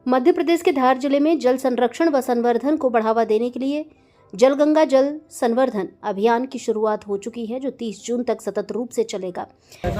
मध्य प्रदेश के धार जिले में जल संरक्षण व संवर्धन को बढ़ावा देने के लिए जल गंगा जल संवर्धन अभियान की शुरुआत हो चुकी है, जो 30 जून तक सतत रूप से चलेगा।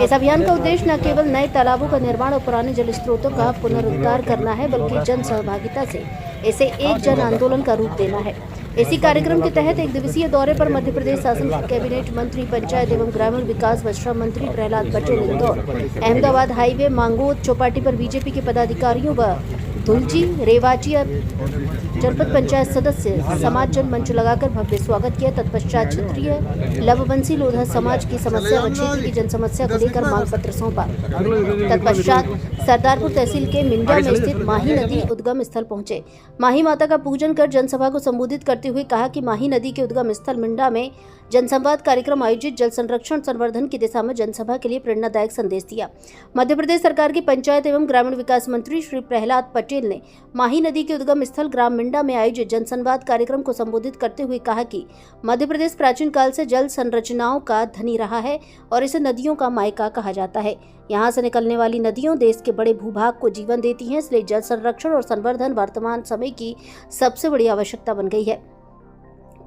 इस अभियान का उद्देश्य न केवल नए तालाबों का निर्माण और पुराने जल स्रोतों का पुनरुद्धार करना है, बल्कि जन सहभागिता से इसे एक जन आंदोलन का रूप देना है। इसी कार्यक्रम के तहत एक दिवसीय दौरे पर मध्य प्रदेश शासन के कैबिनेट मंत्री, पंचायत एवं ग्रामीण विकास व श्रम मंत्री प्रहलाद पटेल इंदौर, अहमदाबाद हाईवे मांगोद चौपाटी पर बीजेपी के पदाधिकारियों व धुलजी, रेवाचिया जनपद पंचायत सदस्य समाज जन मंच लगाकर भव्य स्वागत किया। तत्पश्चात क्षेत्रीय लवबंसी लोधा समाज की समस्या व क्षेत्र की जन समस्या को लेकर मांग पत्र सौंपा। तत्पश्चात सरदारपुर तहसील के मिंडा में स्थित माही नदी उद्गम स्थल पहुंचे। माही माता का पूजन कर जनसभा को संबोधित करते हुए कहा कि माही नदी के उद्गम स्थल मिंडा में जनसंवाद कार्यक्रम आयोजित जल संरक्षण संवर्धन की दिशा में जनसभा के लिए प्रेरणादायक संदेश दिया। मध्य प्रदेश सरकार के पंचायत एवं ग्रामीण विकास मंत्री श्री प्रहलाद पटेल ने माही नदी के उद्गम स्थल ग्राम मिंडा में आयोजित जनसंवाद कार्यक्रम को संबोधित करते हुए कहा कि मध्य प्रदेश प्राचीन काल से जल संरचनाओं का धनी रहा है और इसे नदियों का मायका कहा जाता है। यहाँ से निकलने वाली नदियों देश के बड़े भूभाग को जीवन देती हैं, इसलिए जल संरक्षण और संवर्धन वर्तमान समय की सबसे बड़ी आवश्यकता बन गई है।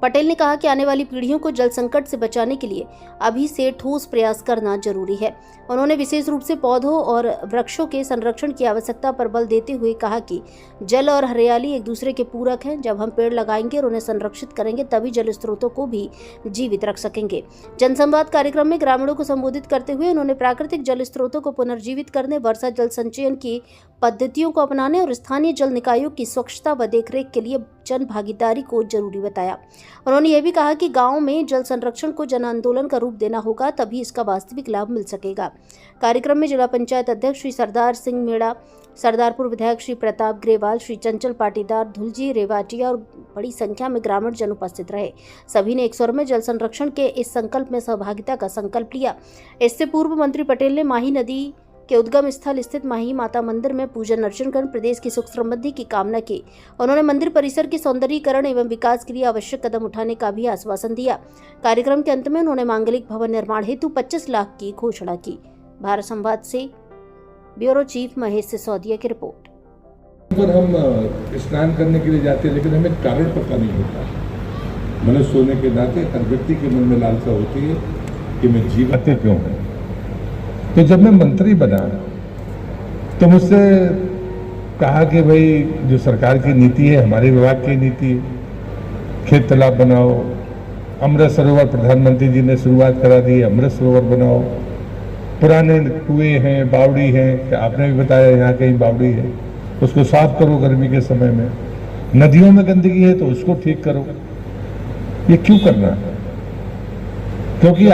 पटेल ने कहा कि आने वाली पीढ़ियों को जल संकट से बचाने के लिए अभी से ठोस प्रयास करना जरूरी है। उन्होंने विशेष रूप से पौधों और वृक्षों के संरक्षण की आवश्यकता पर बल देते हुए कहा कि जल और हरियाली एक दूसरे के पूरक हैं। जब हम पेड़ लगाएंगे और उन्हें संरक्षित करेंगे, तभी जल स्रोतों को भी जीवित रख सकेंगे। जनसंवाद कार्यक्रम में ग्रामीणों को संबोधित करते हुए उन्होंने प्राकृतिक जल स्रोतों को पुनर्जीवित करने, वर्षा जल संचयन की पद्धतियों को अपनाने और स्थानीय जल निकायों की स्वच्छता व देखरेख के लिए जन भागीदारी को जरूरी बताया। उन्होंने ये भी कहा कि गांव में जल संरक्षण को जन आंदोलन का रूप देना होगा, तभी इसका वास्तविक लाभ मिल सकेगा। कार्यक्रम में जिला पंचायत अध्यक्ष श्री सरदार सिंह मेड़ा, सरदारपुर विधायक श्री प्रताप ग्रेवाल, श्री चंचल पाटीदार, धुलजी, रेवाटिया और बड़ी संख्या में ग्रामीण जन उपस्थित रहे। सभी ने एक स्वर में जल संरक्षण के इस संकल्प में सहभागिता का संकल्प लिया। इससे पूर्व मंत्री पटेल ने माही नदी के उद्गम स्थल स्थित माही माता मंदिर में पूजन अर्चन कर प्रदेश की सुख समृद्धि की कामना की। उन्होंने मंदिर परिसर के सौंदर्यीकरण एवं विकास के लिए आवश्यक कदम उठाने का भी आश्वासन दिया। कार्यक्रम के अंत में उन्होंने मांगलिक भवन निर्माण हेतु 25 लाख की घोषणा की। भारत संवाद से ब्यूरो चीफ महेश सिसोदिया की रिपोर्ट। पर हम स्नान करने के लिए जाते हैं, लेकिन हमें कारण पता नहीं होता। मनुष्य होने के नाते हर व्यक्ति के मन में लालसा होती है कि मैं जीवित क्यों हूँ। तो जब मैं मंत्री बना तो मुझसे कहा कि भाई जो सरकार की नीति है, हमारे विभाग की नीति है, खेत तालाब बनाओ। अमृत सरोवर प्रधानमंत्री जी ने शुरुआत करा दी, अमृत सरोवर बनाओ। पुराने कुएं हैं, बावड़ी हैं, आपने भी बताया यहाँ कहीं बावड़ी है, उसको साफ करो गर्मी के समय में। नदियों में गंदगी है तो उसको ठीक करो। ये क्यों करना है? क्योंकि